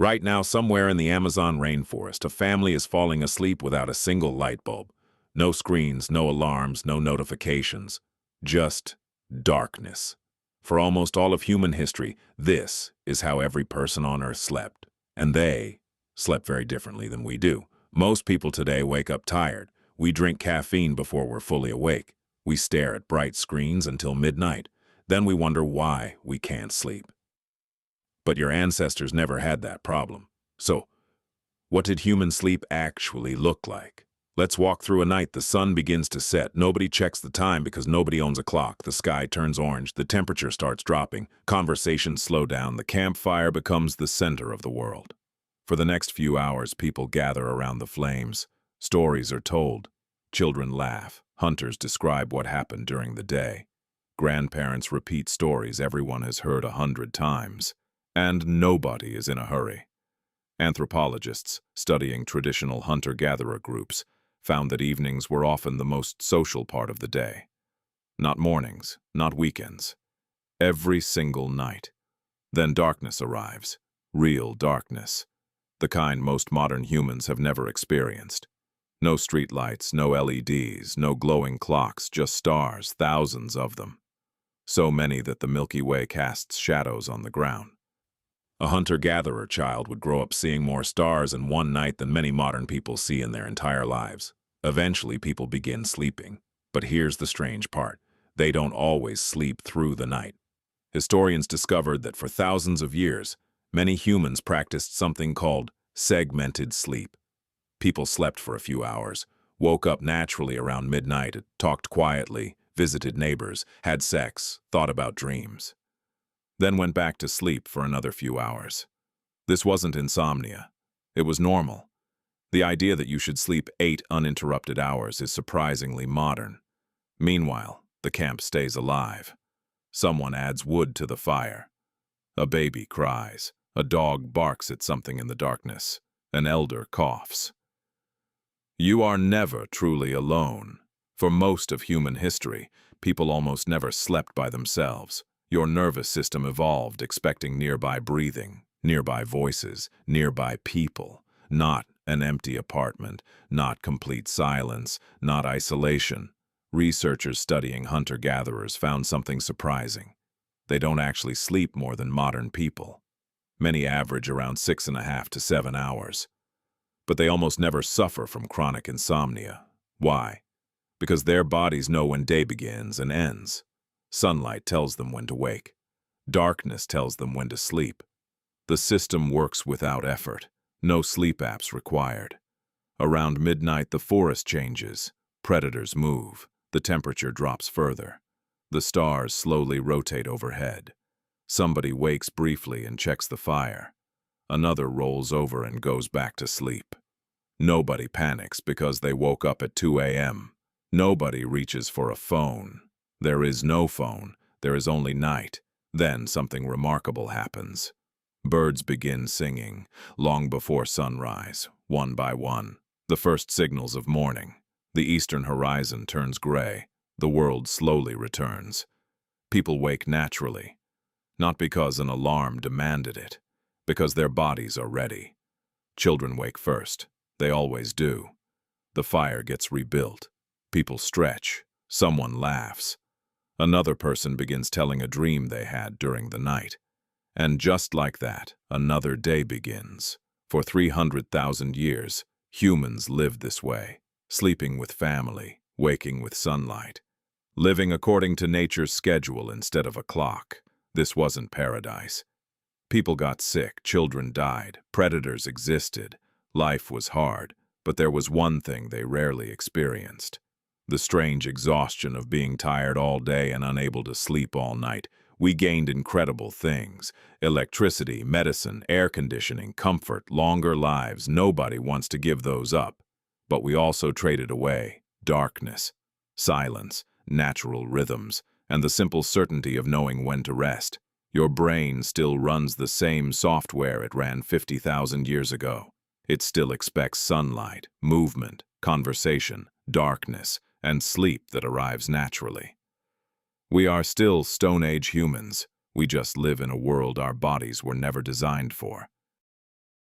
Right now, somewhere in the Amazon rainforest, a family is falling asleep without a single light bulb. No screens, no alarms, no notifications. Just darkness. For almost all of human history, this is how every person on Earth slept. And they slept very differently than we do. Most people today wake up tired. We drink caffeine before we're fully awake. We stare at bright screens until midnight. Then we wonder why we can't sleep. But your ancestors never had that problem. So, what did human sleep actually look like? Let's walk through a night. The sun begins to set. Nobody checks the time because nobody owns a clock. The sky turns orange. The temperature starts dropping. Conversations slow down. The campfire becomes the center of the world. For the next few hours, people gather around the flames. Stories are told. Children laugh. Hunters describe what happened during the day. Grandparents repeat stories everyone has heard 100 times. And nobody is in a hurry. Anthropologists, studying traditional hunter-gatherer groups, found that evenings were often the most social part of the day. Not mornings, not weekends. Every single night. Then darkness arrives. Real darkness. The kind most modern humans have never experienced. No streetlights, no LEDs, no glowing clocks, just stars, thousands of them. So many that the Milky Way casts shadows on the ground. A hunter-gatherer child would grow up seeing more stars in one night than many modern people see in their entire lives. Eventually, people begin sleeping. But here's the strange part. They don't always sleep through the night. Historians discovered that for thousands of years, many humans practiced something called segmented sleep. People slept for a few hours, woke up naturally around midnight, talked quietly, visited neighbors, had sex, thought about dreams. Then went back to sleep for another few hours. This wasn't insomnia. It was normal. The idea that you should sleep 8 uninterrupted hours is surprisingly modern. Meanwhile, the camp stays alive. Someone adds wood to the fire. A baby cries. A dog barks at something in the darkness. An elder coughs. You are never truly alone. For most of human history, people almost never slept by themselves. Your nervous system evolved expecting nearby breathing, nearby voices, nearby people, not an empty apartment, not complete silence, not isolation. Researchers studying hunter-gatherers found something surprising. They don't actually sleep more than modern people. Many average around 6.5 to 7 hours. But they almost never suffer from chronic insomnia. Why? Because their bodies know when day begins and ends. Sunlight tells them when to wake. Darkness tells them when to sleep. The system works without effort. No sleep apps required. Around midnight, the forest changes. Predators move. The temperature drops further. The stars slowly rotate overhead. Somebody wakes briefly and checks the fire. Another rolls over and goes back to sleep. Nobody panics because they woke up at 2 a.m. Nobody reaches for a phone. There is no phone. There is only night. Then something remarkable happens. Birds begin singing, long before sunrise, one by one. The first signals of morning. The eastern horizon turns gray. The world slowly returns. People wake naturally. Not because an alarm demanded it. Because their bodies are ready. Children wake first. They always do. The fire gets rebuilt. People stretch. Someone laughs. Another person begins telling a dream they had during the night. And just like that, another day begins. For 300,000 years, humans lived this way, sleeping with family, waking with sunlight, living according to nature's schedule instead of a clock. This wasn't paradise. People got sick, children died, predators existed, life was hard, but there was one thing they rarely experienced. The strange exhaustion of being tired all day and unable to sleep all night. We gained incredible things: electricity, medicine, air conditioning, comfort, longer lives. Nobody wants to give those up. But we also traded away darkness, silence, natural rhythms, and the simple certainty of knowing when to rest. Your brain still runs the same software it ran 50,000 years ago. It still expects sunlight, movement, conversation, darkness, and sleep that arrives naturally. We are still Stone Age humans. We just live in a world our bodies were never designed for.